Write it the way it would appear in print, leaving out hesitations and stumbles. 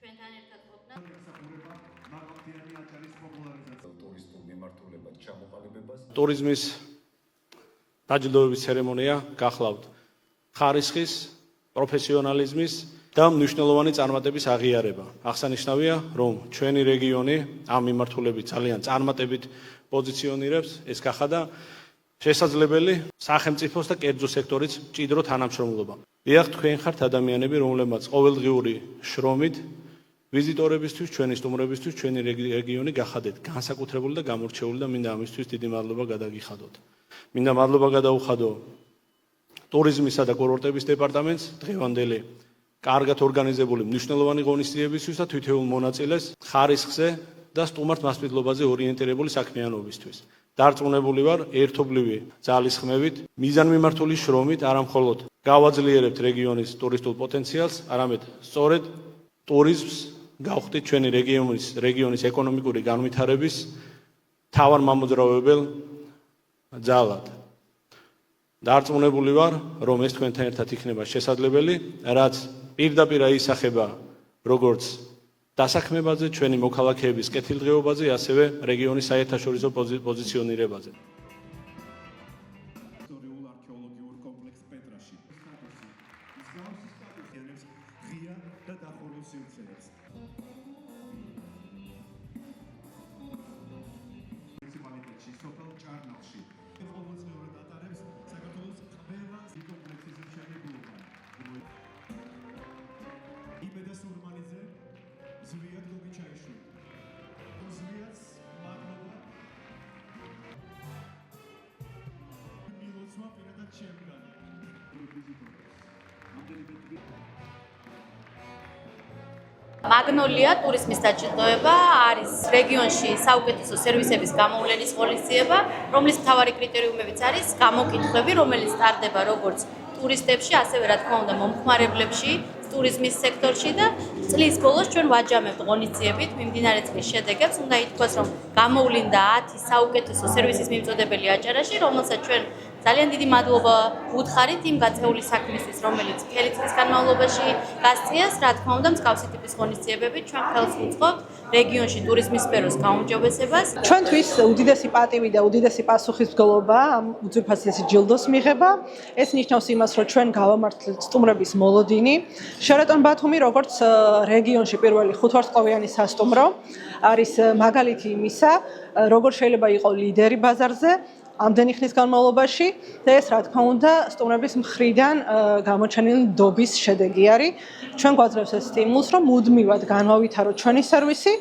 ჩვენთან ერთად ყოფნა. ტურისტულ მიმართულებად ჩამოყალიბებას. ტურიზმის დაჯილდოების ცერემონია გახლავთ ხარისხის, პროფესიონალიზმის და მნიშვნელოვანი წარმატების აღიარება. აღსანიშნავია, რომ ჩვენი რეგიონი ამ მიმართულებით ძალიან წარმატებით პოზიციონირებს, ეს გახადა შესაძლებელი სახელმწიფოს და კერძო სექტორის მჭიდრო თანამშრომლობა. დიახ, თქვენ ხართ ადამიანები, რომლებმაც ყოველდღიური შრომით ვიზიტორებისთვის, ჩვენი სტუმრებისთვის, ჩვენი რეგიონი გახადეთ განსაკუთრებული და გამორჩეული და მინდა ამისთვის დიდი მადლობა გადაგიხადოთ. მინდა მადლობა გადაუხადო ტურიზმისა და კურორტების დეპარტამენტს, დღევანდელი კარგად ორგანიზებული მნიშვნელოვანი ღონისძიებისთვის და თითოეულ მონაწილეს ხარისხზე და სტუმართ მასპინძლობაზე ორიენტირებული საქმიანობისთვის. დარწმუნებული ვარ, ერთობლივი ძალისხმევით, მიზანმიმართული შრომით არა მხოლოდ გავაძლიერებთ რეგიონის ტურისტულ პოტენციალს, არამედ სწორედ ტურიზმს გავხდით ჩვენი რეგიონის ეკონომიკური განვითარების მთავარ მამოძრავებელ ძალად. დარწმუნებული ვარ, რომ ეს თქვენთან ერთად იქნება შესაძლებელი, რაც პირდაპირ აისახება როგორც დასაქმებაზე, ჩვენი მოქალაქეების კეთილდღეობაზე, ასევე რეგიონის საერთაშორისო პოზიციონირებაზე. ისტორიულ-არქეოლოგიურ კომპლექს პეტრაში. მსგავსი სტატუსიანებს ღია და დახურულ სივრცეებს. მუნიციპალიტეტში, სოფელ ჭარნახში. ყოველწლიურად ატარებს საქართველოს ყველა კომპლექსის მშენებლობა. იბედა სურმანიძე, ზვიად გოგიჩაიშვილი. ზვიადს მადლობა. მილოცვა პირადად ჩემგან. მაგნოლია ტურიზმის დაჯილდოება არის რეგიონში საუკეთესო სერვისების გამოვლენის ღონისძიება, რომლის მთავარი კრიტერიუმებიც არის გამოკითხვები, რომელიც ტარდება როგორც ტურისტებში, ასევე რა თქმა უნდა მომხმარებლებში, ტურიზმის სექტორში და წლის ბოლოს ჩვენ ვაჯამებთ ღონისძიებით მიმდინარე წლის შედეგებს. უნდა ითქვას, რომ გამოვლინდა 10 საუკეთესო სერვისის მიმწოდებელი აჭარაში, რომელსაც ჩვენ ძალიან დიდი მადლობა ვუთხარით იმ გაწეული საქმისთვის, რომელიც მთელი წლის განმავლობაში გასწიეს. რა თქმა უნდა, მსგავსი ტიპის ღონისძიებებით ჩვენ ხელს ვუწყობთ რეგიონში ტურიზმის სფეროს გაუმჯობესებას. ჩვენთვის უდიდესი პატივი და უდიდესი პასუხისმგებლობა ამ უძვირფასესი ჯილდოს მიღება. ეს ნიშნავს იმას, რომ ჩვენ გავამართლეთ სტუმრების მოლოდინი. შერატონ ბათუმი, როგორც რეგიონში პირველი ხუთვარსკვლავიანი სასტუმრო, არის მაგალითი იმისა, როგორ შეიძლება იყოს ლიდერი ბაზარზე ამდენი ხნის განმავლობაში და ეს რა თქმა უნდა სტუმრების მხრიდან გამოჩენილი ნდობის შედეგი არის. ჩვენ გვაძლევს ეს სტიმულს, რომ მუდმივად განვავითაროთ ჩვენი სერვისი.